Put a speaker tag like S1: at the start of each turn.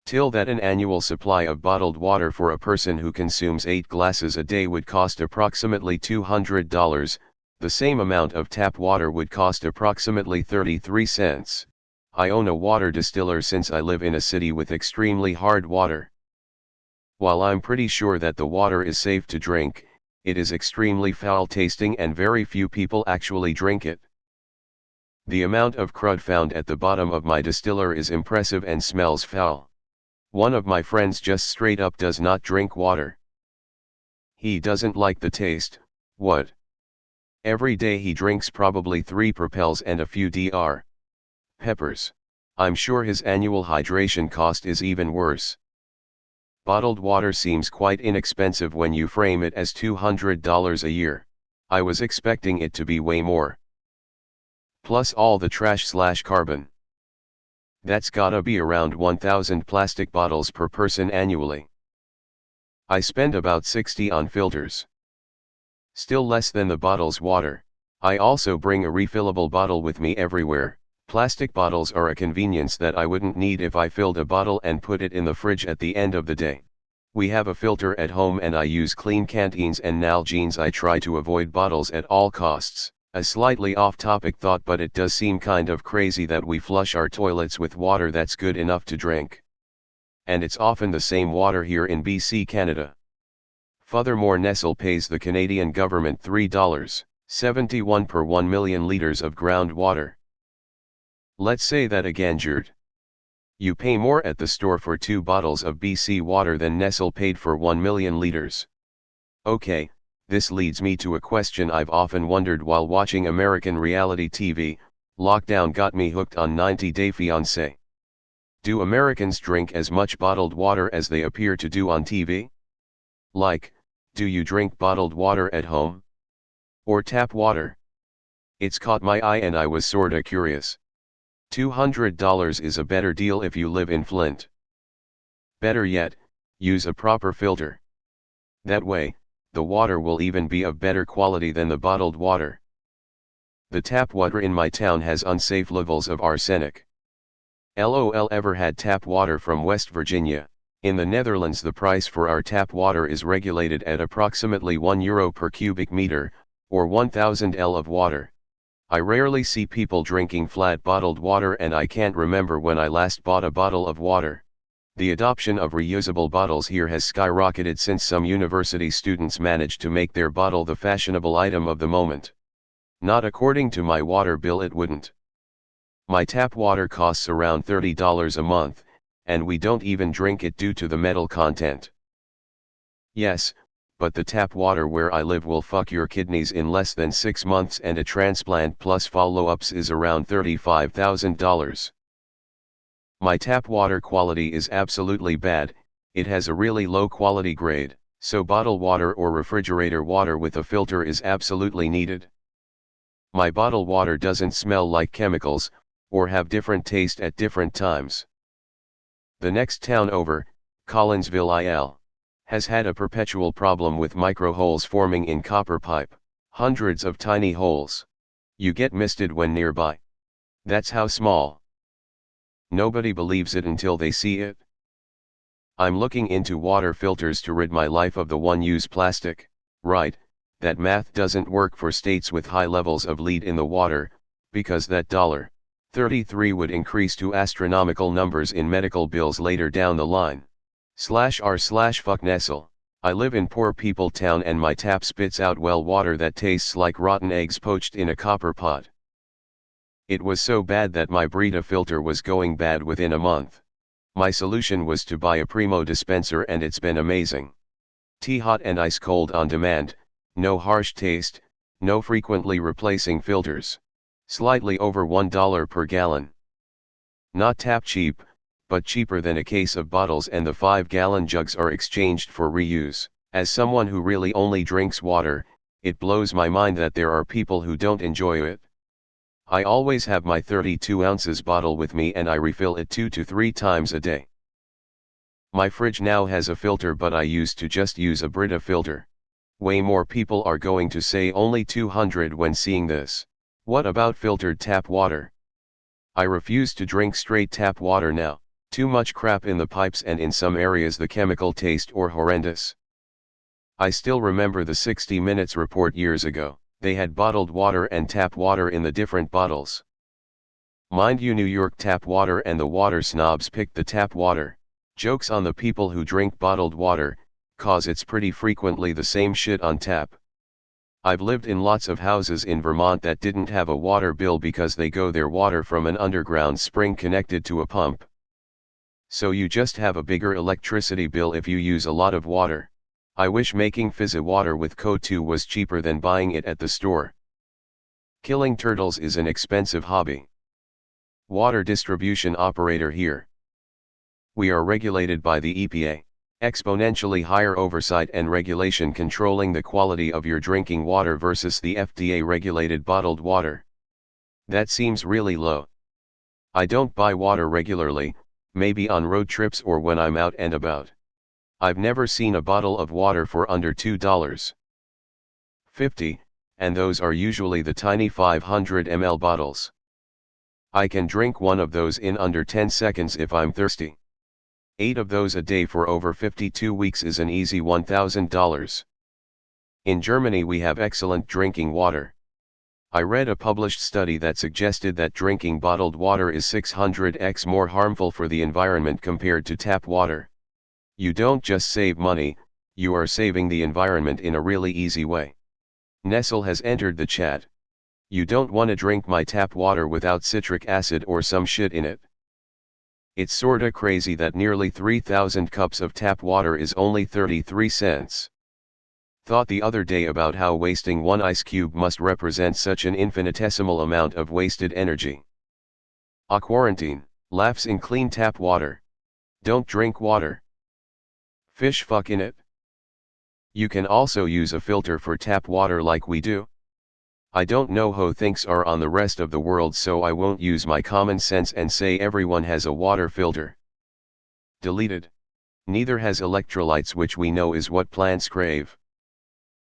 S1: TIL that an annual supply of bottled water for a person who consumes 8 glasses a day would cost approximately $200, the same amount of tap water would cost approximately 33 cents. I own a water distiller since I live in a city with extremely hard water. While I'm pretty sure that the water is safe to drink, it is extremely foul tasting and very few people actually drink it. The amount of crud found at the bottom of my distiller is impressive and smells foul. One of my friends just straight up does not drink water. He doesn't like the taste. What? Every day he drinks probably 3 Propels and a few Dr. Peppers. I'm sure his annual hydration cost is even worse. Bottled water seems quite inexpensive when you frame it as $200 a year. I was expecting it to be way more. Plus all the trash/carbon. That's gotta be around 1,000 plastic bottles per person annually. I spend about $60 on filters. Still less than the bottle's water. I also bring a refillable bottle with me everywhere. Plastic bottles are a convenience that I wouldn't need if I filled a bottle and put it in the fridge at the end of the day. We have a filter at home and I use clean canteens and Nalgene's. I try to avoid bottles at all costs. A slightly off-topic thought, but it does seem kind of crazy that we flush our toilets with water that's good enough to drink. And it's often the same water here in BC, Canada. Furthermore, Nestle pays the Canadian government $3.71 per 1 million liters of groundwater. Let's say that again, Gert. You pay more at the store for 2 bottles of BC water than Nestle paid for 1 million liters. Okay, this leads me to a question I've often wondered while watching American reality TV. Lockdown got me hooked on 90 Day Fiancé. Do Americans drink as much bottled water as they appear to do on TV? Like, do you drink bottled water at home? Or tap water? It's caught my eye and I was sorta curious. $200 is a better deal if you live in Flint. Better yet, use a proper filter. That way, the water will even be of better quality than the bottled water. The tap water in my town has unsafe levels of arsenic. LOL. Ever had tap water from West Virginia? In the Netherlands, the price for our tap water is regulated at approximately €1 per cubic meter, or 1000 L of water. I rarely see people drinking flat bottled water and I can't remember when I last bought a bottle of water. The adoption of reusable bottles here has skyrocketed since some university students managed to make their bottle the fashionable item of the moment. Not according to my water bill, it wouldn't. My tap water costs around $30 a month, and we don't even drink it due to the metal content. Yes, but the tap water where I live will fuck your kidneys in less than 6 months, and a transplant plus follow-ups is around $35,000. My tap water quality is absolutely bad. It has a really low quality grade, so bottled water or refrigerator water with a filter is absolutely needed. My bottled water doesn't smell like chemicals, or have different taste at different times. The next town over, Collinsville, IL, has had a perpetual problem with micro holes forming in copper pipe. Hundreds of tiny holes. You get misted when nearby. That's how small. Nobody believes it until they see it. I'm looking into water filters to rid my life of the one-use plastic. Right, that math doesn't work for states with high levels of lead in the water, because that $33 would increase to astronomical numbers in medical bills later down the line. /r/fuck Nestle. I live in poor people town and my tap spits out well water that tastes like rotten eggs poached in a copper pot. It was so bad that my Brita filter was going bad within a month. My solution was to buy a Primo dispenser and it's been amazing. Tea hot and ice cold on demand, no harsh taste, no frequently replacing filters. Slightly over $1 per gallon. Not tap cheap, but cheaper than a case of bottles, and the 5-gallon jugs are exchanged for reuse. As someone who really only drinks water, it blows my mind that there are people who don't enjoy it. I always have my 32 ounces bottle with me and I refill it 2 to 3 times a day. My fridge now has a filter, but I used to just use a Brita filter. Way more people are going to say only 200 when seeing this. What about filtered tap water? I refuse to drink straight tap water now. Too much crap in the pipes, and in some areas the chemical taste or horrendous. I still remember the 60 Minutes report years ago. They had bottled water and tap water in the different bottles. Mind you, New York tap water, and the water snobs picked the tap water. Jokes on the people who drink bottled water, cause it's pretty frequently the same shit on tap. I've lived in lots of houses in Vermont that didn't have a water bill because they go their water from an underground spring connected to a pump. So you just have a bigger electricity bill if you use a lot of water. I wish making fizzy water with CO2 was cheaper than buying it at the store. Killing turtles is an expensive hobby. Water distribution operator here. We are regulated by the EPA. Exponentially higher oversight and regulation controlling the quality of your drinking water versus the FDA-regulated bottled water. That seems really low. I don't buy water regularly, maybe on road trips or when I'm out and about. I've never seen a bottle of water for under $2.50, and those are usually the tiny 500 ml bottles. I can drink one of those in under 10 seconds if I'm thirsty. 8 of those a day for over 52 weeks is an easy $1,000. In Germany we have excellent drinking water. I read a published study that suggested that drinking bottled water is 600x more harmful for the environment compared to tap water. You don't just save money, you are saving the environment in a really easy way. Nestle has entered the chat. You don't want to drink my tap water without citric acid or some shit in it. It's sorta crazy that nearly 3,000 cups of tap water is only 33 cents. Thought the other day about how wasting one ice cube must represent such an infinitesimal amount of wasted energy. Quarantine, laughs in clean tap water. Don't drink water. Fish fuck in it. You can also use a filter for tap water like we do. I don't know how things are on the rest of the world, so I won't use my common sense and say everyone has a water filter. Deleted. Neither has electrolytes, which we know is what plants crave.